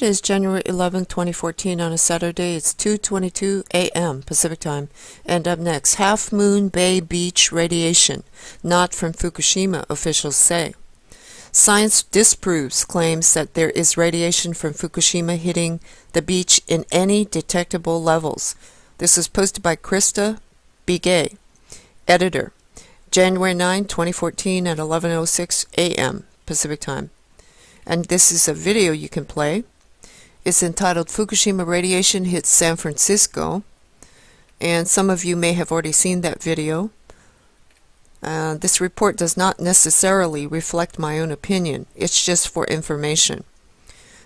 Today is January 11, 2014 on a Saturday. It's 2:22 a.m. Pacific Time. And up next, Half Moon Bay Beach radiation, not from Fukushima, officials say. Science disproves claims that there is radiation from Fukushima hitting the beach in any detectable levels. This is posted by Krista Begay, editor, January 9, 2014 at 11:06 a.m. Pacific Time. And this is a video you can play. It's entitled Fukushima Radiation Hits San Francisco, and some of you may have already seen that video. This report does not necessarily reflect my own opinion. It's just for information.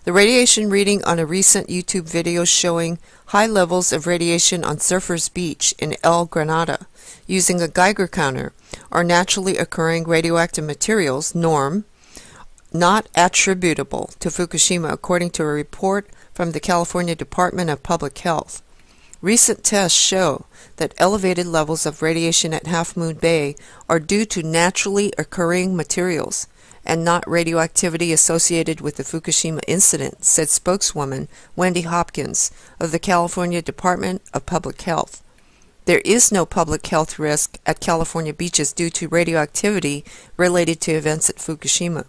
The radiation reading on a recent YouTube video showing high levels of radiation on Surfers Beach in El Granada using a Geiger counter are naturally occurring radioactive materials, NORM, not attributable to Fukushima, according to a report from the California Department of Public Health. Recent tests show that elevated levels of radiation at Half Moon Bay are due to naturally occurring materials and not radioactivity associated with the Fukushima incident, said spokeswoman Wendy Hopkins of the California Department of Public Health. There is no public health risk at California beaches due to radioactivity related to events at Fukushima.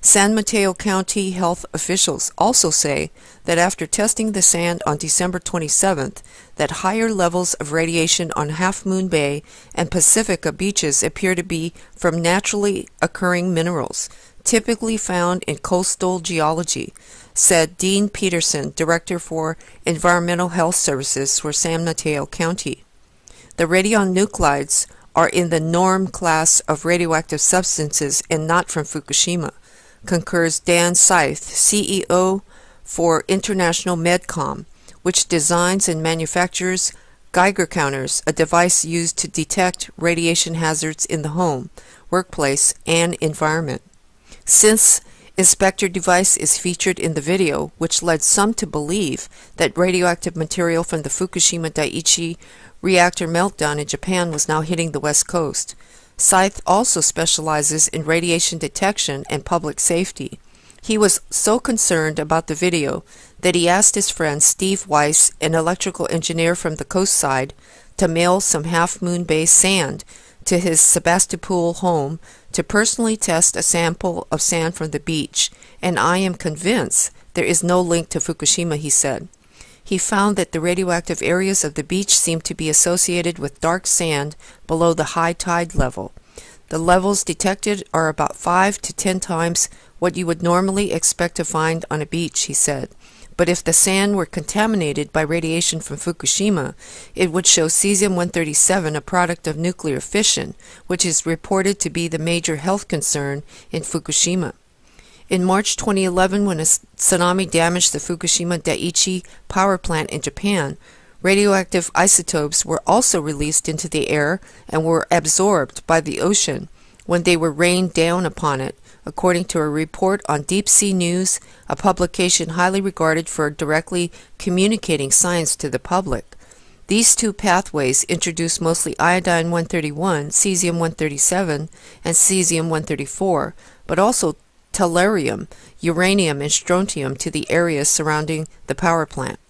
San Mateo County health officials also say that after testing the sand on December 27th, that higher levels of radiation on Half Moon Bay and Pacifica beaches appear to be from naturally occurring minerals, typically found in coastal geology, said Dean Peterson, Director for Environmental Health Services for San Mateo County. The radionuclides are in the NORM class of radioactive substances and not from Fukushima, concurs Dan Scythe, CEO for International Medcom, which designs and manufactures Geiger counters, a device used to detect radiation hazards in the home, workplace, and environment. Since Inspector device is featured in the video, which led some to believe that radioactive material from the Fukushima Daiichi reactor meltdown in Japan was now hitting the West Coast. Scythe also specializes in radiation detection and public safety. He was so concerned about the video that he asked his friend Steve Weiss, an electrical engineer from the coast side, to mail some Half Moon Bay sand to his Sebastopol home to personally test a sample of sand from the beach, and I am convinced there is no link to Fukushima, he said. He found that the radioactive areas of the beach seemed to be associated with dark sand below the high tide level. The levels detected are about 5 to 10 times what you would normally expect to find on a beach, he said. But if the sand were contaminated by radiation from Fukushima, it would show cesium-137, a product of nuclear fission, which is reported to be the major health concern in Fukushima. In March 2011, when a tsunami damaged the Fukushima Daiichi power plant in Japan, radioactive isotopes were also released into the air and were absorbed by the ocean when they were rained down upon it, according to a report on Deep Sea News, a publication highly regarded for directly communicating science to the public. These two pathways introduce mostly iodine-131, cesium-137, and cesium-134, but also tellurium, uranium, and strontium to the areas surrounding the power plant.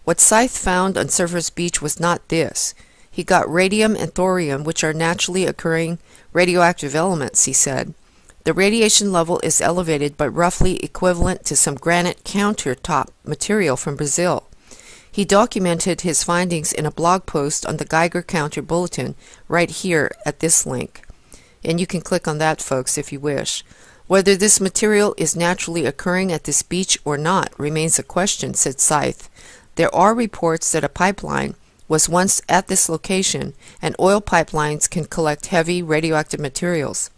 What Scythe found on Surfers Beach was not this. He got radium and thorium, which are naturally occurring radioactive elements, he said. The radiation level is elevated but roughly equivalent to some granite countertop material from Brazil. He documented his findings in a blog post on the Geiger Counter Bulletin right here at this link. And you can click on that, folks, if you wish. Whether this material is naturally occurring at this beach or not remains a question, said Scythe. There are reports that a pipeline was once at this location, and oil pipelines can collect heavy radioactive minerals.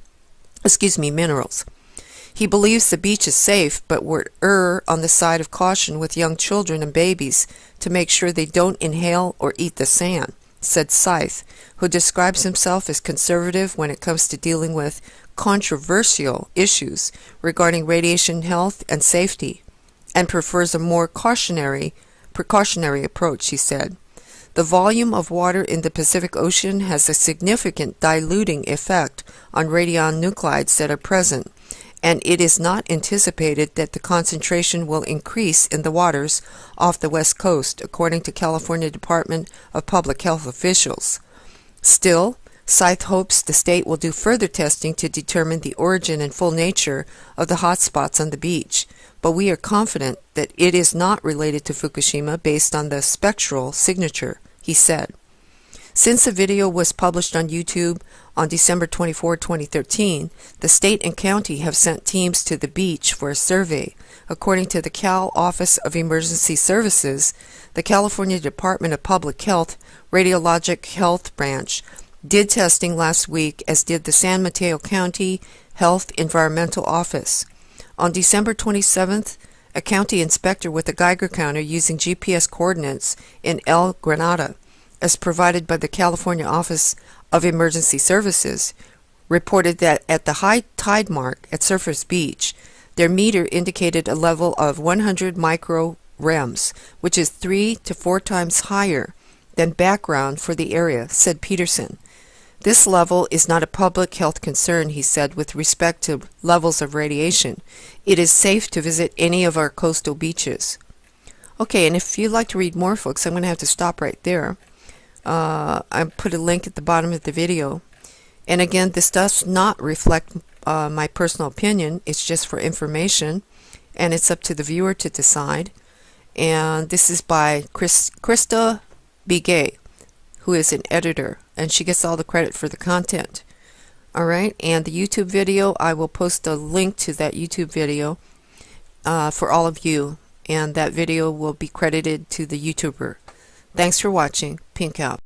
He believes the beach is safe, but would err on the side of caution with young children and babies to make sure they don't inhale or eat the sand, said Scythe, who describes himself as conservative when it comes to dealing with controversial issues regarding radiation health and safety, and prefers a more precautionary approach, he said. The volume of water in the Pacific Ocean has a significant diluting effect on radionuclides that are present, and it is not anticipated that the concentration will increase in the waters off the west coast, according to California Department of Public Health officials. Still, Scythe hopes the state will do further testing to determine the origin and full nature of the hotspots on the beach, but we are confident that it is not related to Fukushima based on the spectral signature, he said. Since the video was published on YouTube on December 24, 2013, the state and county have sent teams to the beach for a survey. According to the Cal Office of Emergency Services, the California Department of Public Health Radiologic Health Branch did testing last week, as did the San Mateo County Health Environmental Office. On December 27th, a county inspector with a Geiger counter using GPS coordinates in El Granada, as provided by the California Office of Emergency Services, reported that at the high tide mark at Surfers Beach, their meter indicated a level of 100 microrems, which is 3 to 4 times higher than background for the area, said Peterson. This level is not a public health concern, he said, with respect to levels of radiation. It is safe to visit any of our coastal beaches. Okay, and if you'd like to read more, folks, I'm going to have to stop right there. I put a link at the bottom of the video. And again, this does not reflect my personal opinion. It's just for information, and it's up to the viewer to decide. And this is by Krista B. Gay, who is an editor, and she gets all the credit for the content. Alright, and the YouTube video, I will post a link to that YouTube video for all of you, and that video will be credited to the YouTuber. Thanks for watching. Pink out.